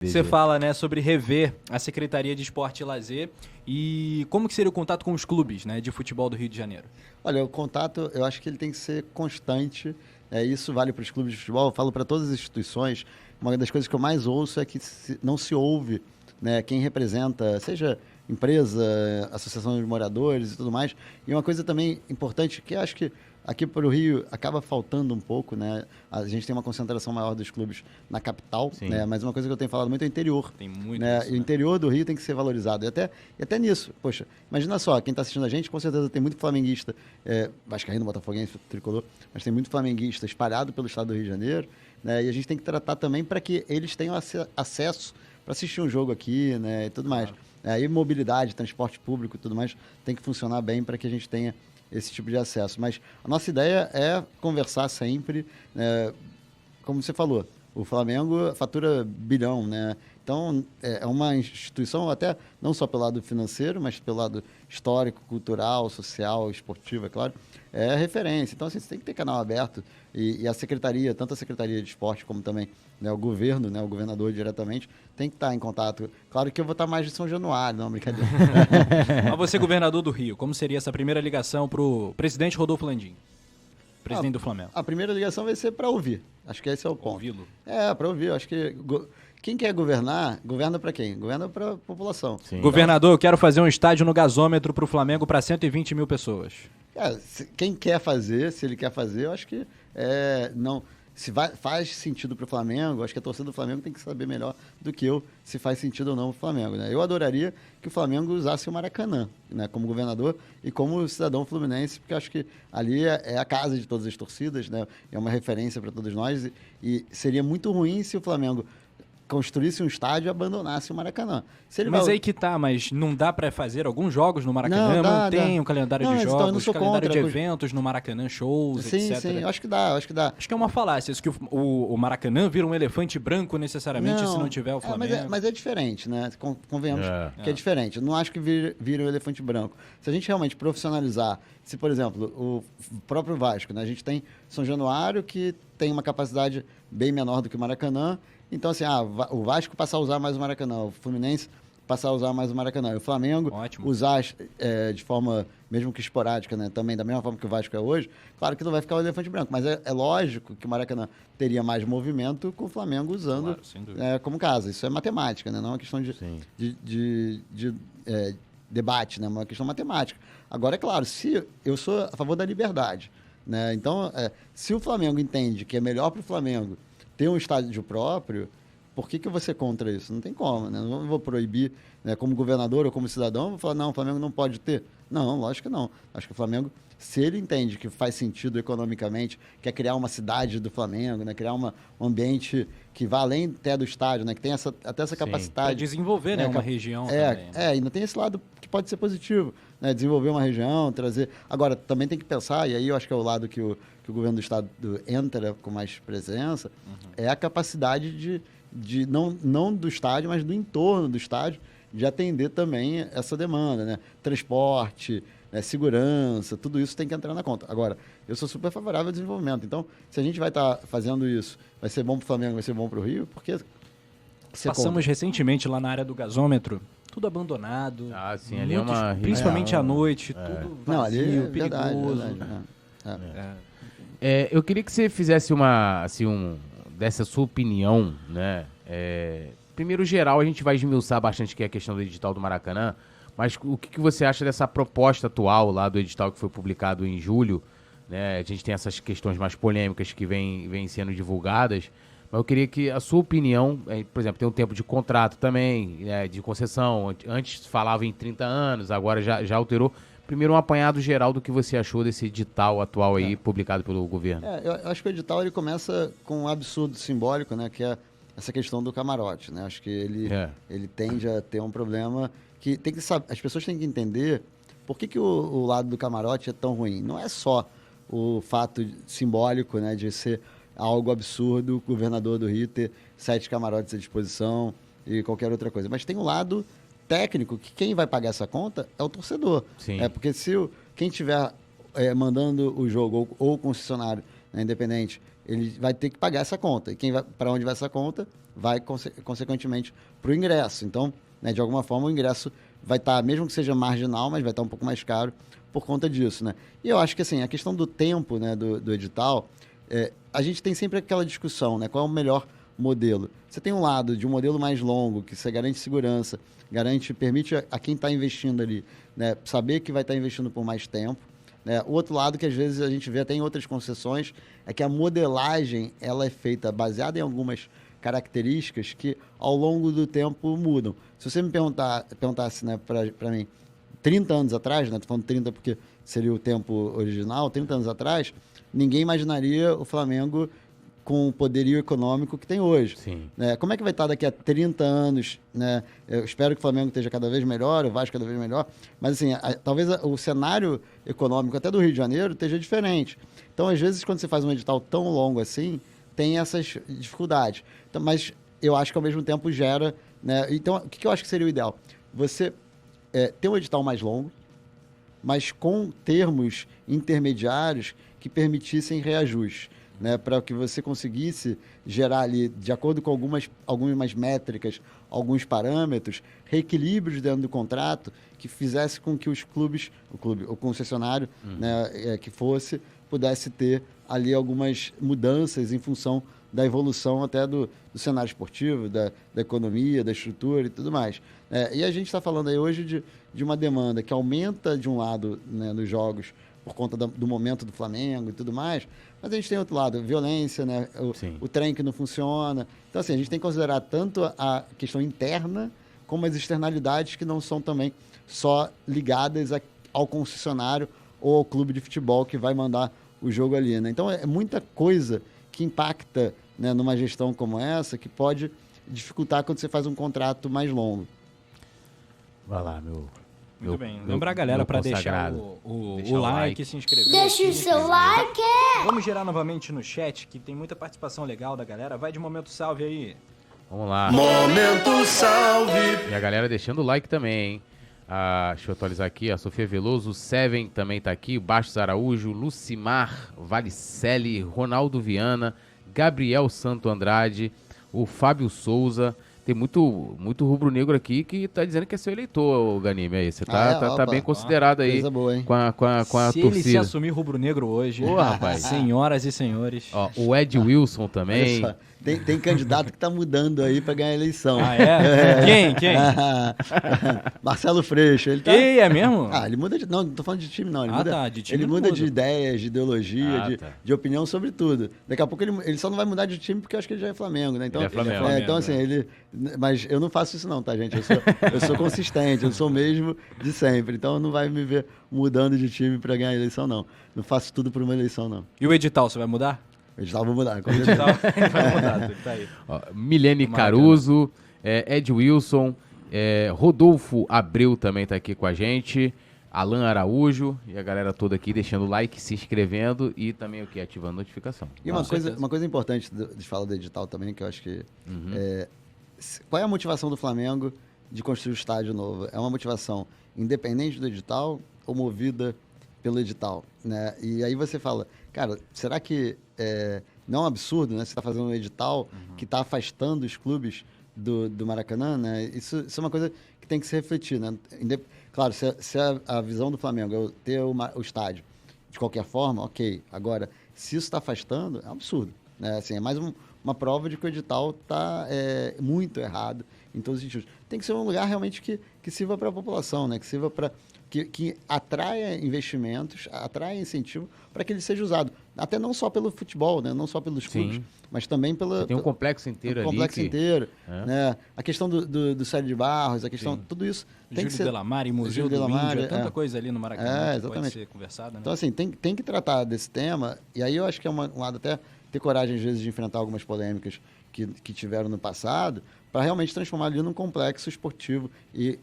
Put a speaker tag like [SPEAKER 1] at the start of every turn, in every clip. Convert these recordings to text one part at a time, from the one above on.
[SPEAKER 1] Você fala, né, sobre rever a Secretaria de Esporte e Lazer e como que seria o contato com os clubes, né, de futebol do Rio de Janeiro?
[SPEAKER 2] Olha, o contato, eu acho que ele tem que ser constante. Isso vale para os clubes de futebol, eu falo para todas as instituições. Uma das coisas que eu mais ouço é que não se ouve, né, quem representa, seja empresa, associação de moradores e tudo mais. E uma coisa também importante, que eu acho que aqui para o Rio acaba faltando um pouco, né? A gente tem uma concentração maior dos clubes na capital, né? Mas uma coisa que eu tenho falado muito é o interior.
[SPEAKER 1] Tem muito
[SPEAKER 2] né?
[SPEAKER 1] isso,
[SPEAKER 2] E o
[SPEAKER 1] né?
[SPEAKER 2] interior do Rio tem que ser valorizado. E até nisso, poxa, imagina só, quem está assistindo a gente, com certeza tem muito flamenguista, vascaíno, botafoguense, tricolor, mas tem muito flamenguista espalhado pelo estado do Rio de Janeiro, né? E a gente tem que tratar também para que eles tenham acesso para assistir um jogo aqui, né? E tudo mais. E mobilidade, transporte público e tudo mais tem que funcionar bem para que a gente tenha esse tipo de acesso. Mas a nossa ideia é conversar sempre, como você falou, o Flamengo fatura bilhão, né? Então, é uma instituição, até não só pelo lado financeiro, mas pelo lado histórico, cultural, social, esportivo, é claro, é referência. Então, assim, você tem que ter canal aberto e a secretaria, tanto a Secretaria de Esporte como também, né, o governo, né, o governador diretamente, tem que estar em contato. Claro que eu vou estar mais de São Januário, não, brincadeira.
[SPEAKER 1] Mas você, governador do Rio, como seria essa primeira ligação para o presidente Rodolfo Landim, presidente do Flamengo?
[SPEAKER 2] A primeira ligação vai ser para ouvir. Acho que esse é o ponto.
[SPEAKER 1] Ouvi-lo?
[SPEAKER 2] Para ouvir. Acho que quem quer governar, governa para quem? Governa para a população.
[SPEAKER 3] Sim.
[SPEAKER 1] Governador, eu quero fazer um estádio no gasômetro para o Flamengo para 120 mil pessoas.
[SPEAKER 2] Quem quer fazer, se ele quer fazer, eu acho que não. Se faz sentido para o Flamengo, acho que a torcida do Flamengo tem que saber melhor do que eu se faz sentido ou não para o Flamengo. Né? Eu adoraria que o Flamengo usasse o Maracanã, né, como governador e como cidadão fluminense, porque acho que ali é a casa de todas as torcidas, né? É uma referência para todos nós e seria muito ruim se o Flamengo construísse um estádio e abandonasse o Maracanã.
[SPEAKER 1] Mas aí que tá, mas não dá para fazer alguns jogos no Maracanã? Mantém um calendário de jogos, calendário de eventos no Maracanã, shows, etc.
[SPEAKER 2] Sim, eu acho que dá.
[SPEAKER 1] Acho que é uma falácia, isso que o Maracanã vira um elefante branco necessariamente se não tiver o Flamengo.
[SPEAKER 2] Mas é diferente, né? Convenhamos que é diferente. Eu não acho que vira um elefante branco. Se a gente realmente profissionalizar, se, por exemplo, o próprio Vasco, né? A gente tem São Januário, que tem uma capacidade bem menor do que o Maracanã. Então, assim, o Vasco passar a usar mais o Maracanã, o Fluminense passar a usar mais o Maracanã, e o Flamengo usar de forma, mesmo que esporádica, né, também da mesma forma que o Vasco é hoje, claro que não vai ficar o elefante branco, mas é lógico que o Maracanã teria mais movimento com o Flamengo usando como casa. Isso é matemática, né, não é uma questão de debate, né, é uma questão matemática. Agora, é claro, se eu sou a favor da liberdade, né, então, se o Flamengo entende que é melhor para o Flamengo ter um estádio próprio, por que eu vou ser contra isso? Não tem como, né? Não vou proibir, né, como governador ou como cidadão, vou falar, não, o Flamengo não pode ter. Não, lógico que não. Acho que o Flamengo, se ele entende que faz sentido economicamente, quer criar uma cidade do Flamengo, né, criar um ambiente que vá além até do estádio, né, que tem até essa capacidade.
[SPEAKER 1] Para desenvolver, né, uma região também.
[SPEAKER 2] Ainda tem esse lado que pode ser positivo, né, desenvolver uma região, trazer... Agora, também tem que pensar, e aí eu acho que é o lado que o governo do estado entra com mais presença, é a capacidade de não do estádio, mas do entorno do estádio, de atender também essa demanda, né? Transporte, segurança, tudo isso tem que entrar na conta. Agora, eu sou super favorável ao desenvolvimento. Então, se a gente vai estar fazendo isso, vai ser bom para o Flamengo, vai ser bom para o Rio, porque...
[SPEAKER 1] Passamos recentemente lá na área do gasômetro, tudo abandonado.
[SPEAKER 3] Sim, ali é uma...
[SPEAKER 1] Principalmente à noite, tudo vazio,
[SPEAKER 2] não, ali é
[SPEAKER 1] perigoso.
[SPEAKER 2] Verdade.
[SPEAKER 3] Eu queria que você fizesse dessa sua opinião, né? Primeiro, geral, a gente vai esmiuçar bastante que é a questão do edital do Maracanã, mas o que você acha dessa proposta atual lá do edital que foi publicado em julho, né? A gente tem essas questões mais polêmicas que vêm sendo divulgadas, mas eu queria que a sua opinião, por exemplo, tem um tempo de contrato também, de concessão, antes falava em 30 anos, agora já alterou. Primeiro, um apanhado geral do que você achou desse edital atual aí, publicado pelo governo.
[SPEAKER 2] Eu acho que o edital ele começa com um absurdo simbólico, né, que é essa questão do camarote, né? Acho que ele tende a ter um problema que tem que saber, as pessoas têm que entender por que o lado do camarote é tão ruim. Não é só o fato simbólico, né, de ser algo absurdo o governador do Rio ter 7 camarotes à disposição e qualquer outra coisa, mas tem um lado técnico que quem vai pagar essa conta é o torcedor.
[SPEAKER 3] Sim.
[SPEAKER 2] Porque se quem estiver mandando o jogo ou o concessionário, né, independente, ele vai ter que pagar essa conta. E para onde vai essa conta? Vai, consequentemente, para o ingresso. Então, né, de alguma forma, o ingresso vai estar, mesmo que seja marginal, mas vai estar um pouco mais caro por conta disso, né? E eu acho que, assim, a questão do tempo, né, do edital, a gente tem sempre aquela discussão, né? Qual é o melhor modelo? Você tem um lado de um modelo mais longo, que você garante segurança, permite a quem está investindo ali, né, saber que vai estar investindo por mais tempo. Né? O outro lado, que às vezes a gente vê até em outras concessões, é que a modelagem ela é feita baseada em algumas características que ao longo do tempo mudam. Se você me perguntasse, né, para mim, 30 anos atrás, né, estou falando 30 porque seria o tempo original, 30 anos atrás, ninguém imaginaria o Flamengo com o poderio econômico que tem hoje.
[SPEAKER 3] Sim.
[SPEAKER 2] Né? Como é que vai estar daqui a 30 anos? Né? Eu espero que o Flamengo esteja cada vez melhor, o Vasco cada vez melhor, mas assim, talvez o cenário econômico até do Rio de Janeiro esteja diferente. Então, às vezes, quando você faz um edital tão longo assim, tem essas dificuldades. Então, mas eu acho que ao mesmo tempo gera... Né? Então, o que eu acho que seria o ideal? Você ter um edital mais longo, mas com termos intermediários que permitissem reajuste. Né, para que você conseguisse gerar ali, de acordo com algumas métricas, alguns parâmetros, reequilíbrios dentro do contrato que fizesse com que o concessionário, né, que pudesse ter ali algumas mudanças em função da evolução até do cenário esportivo, da economia, da estrutura e tudo mais. E a gente está falando aí hoje de uma demanda que aumenta de um lado, né, nos jogos, por conta do momento do Flamengo e tudo mais, mas a gente tem outro lado, violência, né? O trem que não funciona. Então, assim, a gente tem que considerar tanto a questão interna como as externalidades que não são também só ligadas ao concessionário ou ao clube de futebol que vai mandar o jogo ali, né? Então, é muita coisa que impacta, né, numa gestão como essa, que pode dificultar quando você faz um contrato mais longo.
[SPEAKER 3] Vai lá, meu...
[SPEAKER 1] Muito bem. Lembrar a galera para deixar o like, se inscrever.
[SPEAKER 4] Deixa o seu like!
[SPEAKER 1] Vamos girar novamente no chat, que tem muita participação legal da galera. Vai de Momento Salve aí.
[SPEAKER 3] Vamos lá.
[SPEAKER 5] Momento Salve!
[SPEAKER 3] E a galera deixando o like também, hein? Deixa eu atualizar aqui. A Sofia Veloso, Seven também tá aqui. Bastos Araújo, Lucimar Valicelli, Ronaldo Viana, Gabriel Santo Andrade, o Fábio Souza... Tem muito rubro-negro aqui que tá dizendo que é seu eleitor, Ganime. Aí você tá bem considerado aí
[SPEAKER 2] boa, hein?
[SPEAKER 3] com a torcida.
[SPEAKER 1] Se ele se assumir rubro-negro hoje, rapaz, senhoras e senhores.
[SPEAKER 3] Ó, o Ed Wilson também.
[SPEAKER 2] Olha só, tem candidato que tá mudando aí para ganhar a eleição.
[SPEAKER 1] Ah, é? Quem?
[SPEAKER 2] Marcelo Freixo. Ele tá...
[SPEAKER 1] Ei, é mesmo?
[SPEAKER 2] Ele muda de... Não tô falando de time, não.
[SPEAKER 1] De time
[SPEAKER 2] ele muda de ideias, de ideologia, de opinião sobre tudo. Daqui a pouco ele só não vai mudar de time porque eu acho que ele já é Flamengo, né? Então,
[SPEAKER 3] ele é Flamengo.
[SPEAKER 2] Então, assim, mas eu não faço isso não, tá, gente? Eu sou consistente, eu sou o mesmo de sempre. Então, não vai me ver mudando de time para ganhar a eleição, não. Não faço tudo por uma eleição, não.
[SPEAKER 1] E o edital, você vai mudar?
[SPEAKER 2] O edital vai mudar.
[SPEAKER 1] O edital vai mudar, tá aí.
[SPEAKER 3] Milene Caruso, Ed Wilson, Rodolfo Abreu também tá aqui com a gente, Alan Araújo e a galera toda aqui deixando o like, se inscrevendo e também ativando a notificação.
[SPEAKER 2] E uma coisa importante de falar do edital também, que eu acho que... qual é a motivação do Flamengo de construir o estádio novo? É uma motivação independente do edital ou movida pelo edital? Né? E aí você fala, cara, será que não é um absurdo, né? Você está fazendo um edital que está afastando os clubes do Maracanã, né? Isso é uma coisa que tem que se refletir, né? Claro, se a visão do Flamengo é ter o estádio de qualquer forma, ok. Agora, se isso está afastando, é um absurdo. Né? Assim, é mais uma prova de que o edital está muito errado em todos os sentidos. Tem que ser um lugar realmente que sirva para a população, né? Que sirva para... Que atraia investimentos, atraia incentivo para que ele seja usado. Até não só pelo futebol, né? Não só pelos clubes, mas também pela...
[SPEAKER 3] Tem um complexo inteiro ali.
[SPEAKER 2] Complexo inteiro. Né? A questão do Célio de Barros, a questão... Tudo isso tem que ser...
[SPEAKER 1] Delamare, Museu do Índio, tanta coisa ali no Maracanã que pode ser conversada. Né?
[SPEAKER 2] Então, assim, tem que tratar desse tema, e aí eu acho que é um lado até ter coragem, às vezes, de enfrentar algumas polêmicas que tiveram no passado, para realmente transformar ali num complexo esportivo e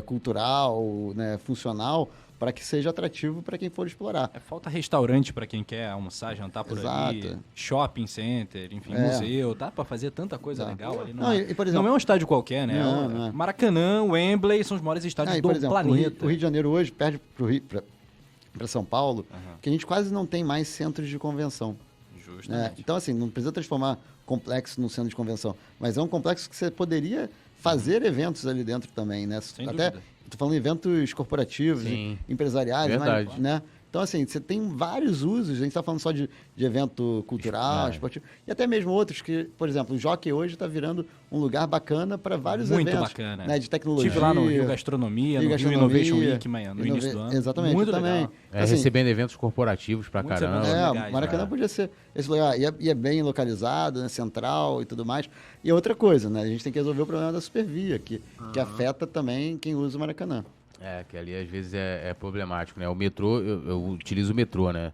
[SPEAKER 2] cultural, né, funcional, para que seja atrativo para quem for explorar.
[SPEAKER 1] Falta restaurante para quem quer almoçar, jantar por ali, shopping center, enfim, museu, dá para fazer tanta coisa legal ali.
[SPEAKER 2] Por exemplo,
[SPEAKER 1] não é um estádio qualquer, né?
[SPEAKER 2] Não.
[SPEAKER 1] Maracanã, Wembley são os maiores estádios do planeta.
[SPEAKER 2] O Rio de Janeiro hoje perde para São Paulo, que a gente quase não tem mais centros de convenção. Né? Então, assim, não precisa transformar complexo num centro de convenção, mas é um complexo que você poderia fazer eventos ali dentro também, né?
[SPEAKER 1] Sem
[SPEAKER 2] Até,
[SPEAKER 1] dúvida.
[SPEAKER 2] tô falando de eventos corporativos, empresariais,
[SPEAKER 3] Verdade.
[SPEAKER 2] né? Então, assim, você tem vários usos, a gente está falando só de evento cultural, esportivo, e até mesmo outros que, por exemplo, o Jockey hoje está virando um lugar bacana para vários
[SPEAKER 1] muito
[SPEAKER 2] eventos.
[SPEAKER 1] Bacana.
[SPEAKER 2] Né, de tecnologia.
[SPEAKER 1] Estive lá no Rio Gastronomia, no Rio Innovation Week, no início do ano.
[SPEAKER 2] Exatamente,
[SPEAKER 1] muito
[SPEAKER 2] também.
[SPEAKER 1] legal.
[SPEAKER 2] Assim,
[SPEAKER 3] Recebendo eventos corporativos pra caramba.
[SPEAKER 1] legais,
[SPEAKER 2] Maracanã podia ser esse lugar. E é bem localizado, né, central e tudo mais. E outra coisa, né? A gente tem que resolver o problema da supervia, que afeta também quem usa o Maracanã.
[SPEAKER 3] Que ali às vezes é problemático, né? O metrô, eu utilizo o metrô, né?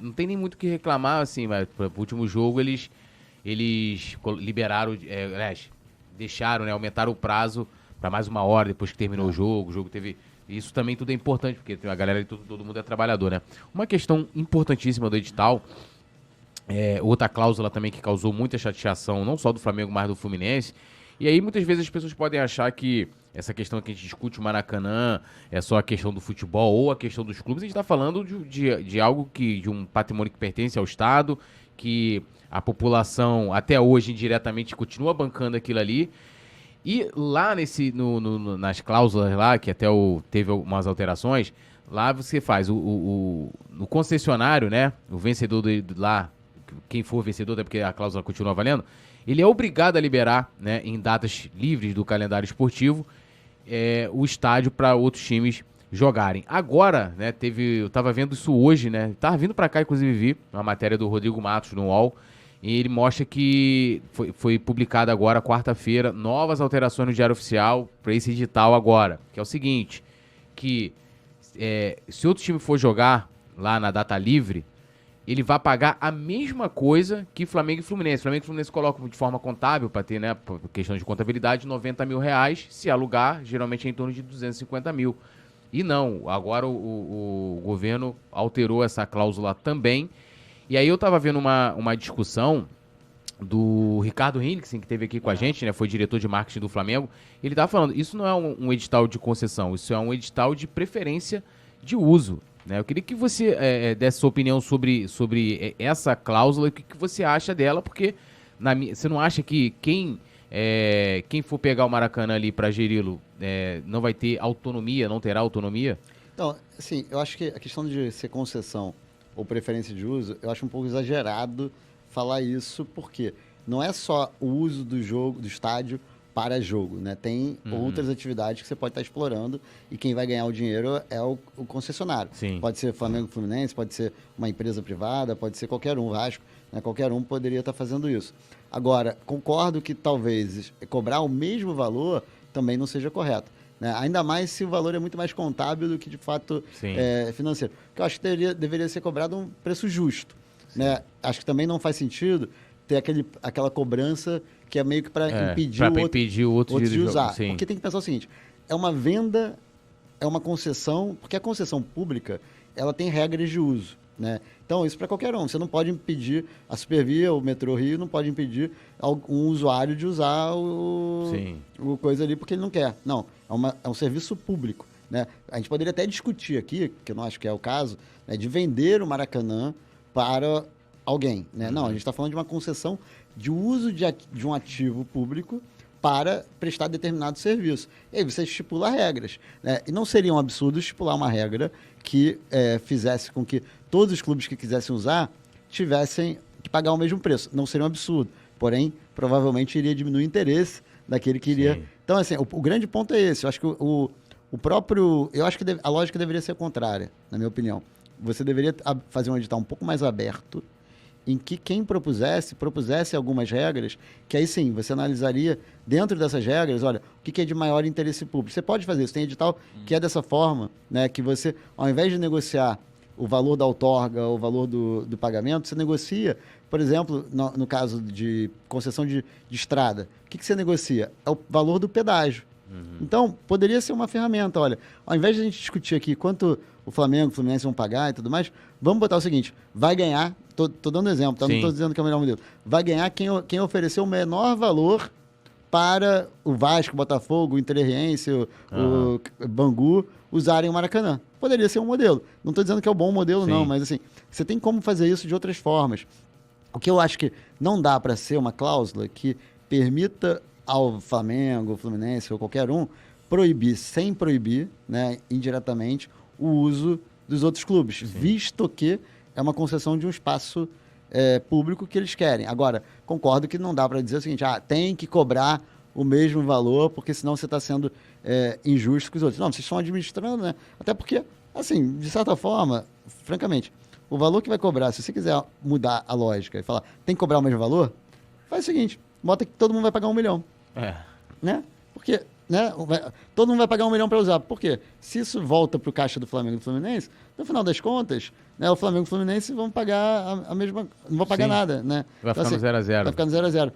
[SPEAKER 3] Não tem nem muito o que reclamar, assim, mas pro último jogo eles liberaram, deixaram, né? Aumentaram o prazo para mais 1 hora depois que terminou o jogo teve... Isso também tudo é importante, porque a galera, todo mundo é trabalhador, né? Uma questão importantíssima do edital, outra cláusula também que causou muita chateação, não só do Flamengo, mas do Fluminense. E aí muitas vezes as pessoas podem achar que essa questão que a gente discute o Maracanã é só a questão do futebol ou a questão dos clubes. A gente está falando de algo de um patrimônio que pertence ao Estado, que a população até hoje indiretamente continua bancando aquilo ali. E lá nas cláusulas lá, que até teve algumas alterações, lá você faz no concessionário, né? O vencedor lá, quem for vencedor, até porque a cláusula continua valendo, ele é obrigado a liberar, né, em datas livres do calendário esportivo, o estádio para outros times jogarem. Agora, né, eu estava vendo isso hoje, né? Estava vindo para cá, inclusive, vi uma matéria do Rodrigo Matos no UOL, e ele mostra que foi publicada agora, quarta-feira, novas alterações no Diário Oficial para esse edital agora, que é o seguinte, que se outro time for jogar lá na data livre, ele vai pagar a mesma coisa que Flamengo e Fluminense. Flamengo e Fluminense colocam de forma contábil, para ter, né, por questão de contabilidade, R$90 mil. Se alugar, geralmente é em torno de 250 mil. E não, agora o governo alterou essa cláusula também. E aí eu estava vendo uma discussão do Ricardo Hinrichsen, que esteve aqui com a gente, né, foi diretor de marketing do Flamengo. Ele estava falando, isso não é um edital de concessão, isso é um edital de preferência de uso. Eu queria que você desse sua opinião sobre essa cláusula e o que você acha dela, porque você não acha que quem for pegar o Maracanã ali para geri-lo não vai ter autonomia, não terá autonomia?
[SPEAKER 2] Então, assim, eu acho que a questão de ser concessão ou preferência de uso, eu acho um pouco exagerado falar isso, porque não é só o uso do estádio para jogo, né? Tem outras atividades que você pode estar explorando e quem vai ganhar o dinheiro é o concessionário.
[SPEAKER 3] Sim.
[SPEAKER 2] Pode ser Flamengo Fluminense, pode ser uma empresa privada, pode ser qualquer um, Vasco, né? Qualquer um poderia estar fazendo isso. Agora, concordo que talvez cobrar o mesmo valor também não seja correto, né? Ainda mais se o valor é muito mais contábil do que de fato financeiro. Porque eu acho que deveria ser cobrado um preço justo, né? Acho que também não faz sentido ter aquela cobrança que é meio que para impedir o outro de usar. Sim. Porque tem que pensar o seguinte, é uma venda, é uma concessão, porque a concessão pública, ela tem regras de uso, né? Então, isso para qualquer um. Você não pode impedir, a Supervia, o Metrô Rio, não pode impedir um usuário de usar o coisa ali porque ele não quer. Não, é um serviço público, né? A gente poderia até discutir aqui, que eu não acho que é o caso, né, de vender o Maracanã para alguém, né? Não, a gente está falando de uma concessão de uso de um ativo público para prestar determinado serviço. E aí você estipula regras, né? E não seria um absurdo estipular uma regra que fizesse com que todos os clubes que quisessem usar tivessem que pagar o mesmo preço. Não seria um absurdo, porém, provavelmente iria diminuir o interesse daquele que iria... Sim. Então, assim, o grande ponto é esse. Eu acho que eu acho que a lógica deveria ser contrária, na minha opinião. Você deveria fazer um edital um pouco mais aberto, em que quem propusesse algumas regras, que aí sim, você analisaria dentro dessas regras, olha, o que é de maior interesse público. Você pode fazer isso, tem edital que é dessa forma, né, que você, ao invés de negociar o valor da outorga, o valor do pagamento, você negocia, por exemplo, no caso de concessão de estrada, o que você negocia? É o valor do pedágio. Então, poderia ser uma ferramenta, olha, ao invés de a gente discutir aqui quanto o Flamengo, o Fluminense vão pagar e tudo mais, vamos botar o seguinte, vai ganhar, tô dando exemplo, tá? Não estou dizendo que é o melhor modelo, vai ganhar quem ofereceu o menor valor para o Vasco, o Botafogo, o Interriense, o Bangu usarem o Maracanã. Poderia ser um modelo. Não estou dizendo que é o bom modelo, não, mas assim, você tem como fazer isso de outras formas. O que eu acho que não dá para ser uma cláusula que permita ao Flamengo, Fluminense ou qualquer um proibir, sem proibir, né, indiretamente, o uso dos outros clubes, visto que é uma concessão de um espaço público que eles querem. Agora, concordo que não dá para dizer o seguinte, tem que cobrar o mesmo valor, porque senão você está sendo injusto com os outros. Não, vocês estão administrando, né? Até porque, assim, de certa forma, francamente, o valor que vai cobrar, se você quiser mudar a lógica e falar, tem que cobrar o mesmo valor, faz o seguinte, bota que todo mundo vai pagar 1 milhão. Né? Porque, né, todo mundo vai pagar 1 milhão para usar. Por quê? Se isso volta para o caixa do Flamengo e do Fluminense, no final das contas, né, o Flamengo e o Fluminense vão pagar a mesma... Não vão pagar nada, né?
[SPEAKER 3] Vai ficar no 0x0.
[SPEAKER 2] Vai ficar no 0x0.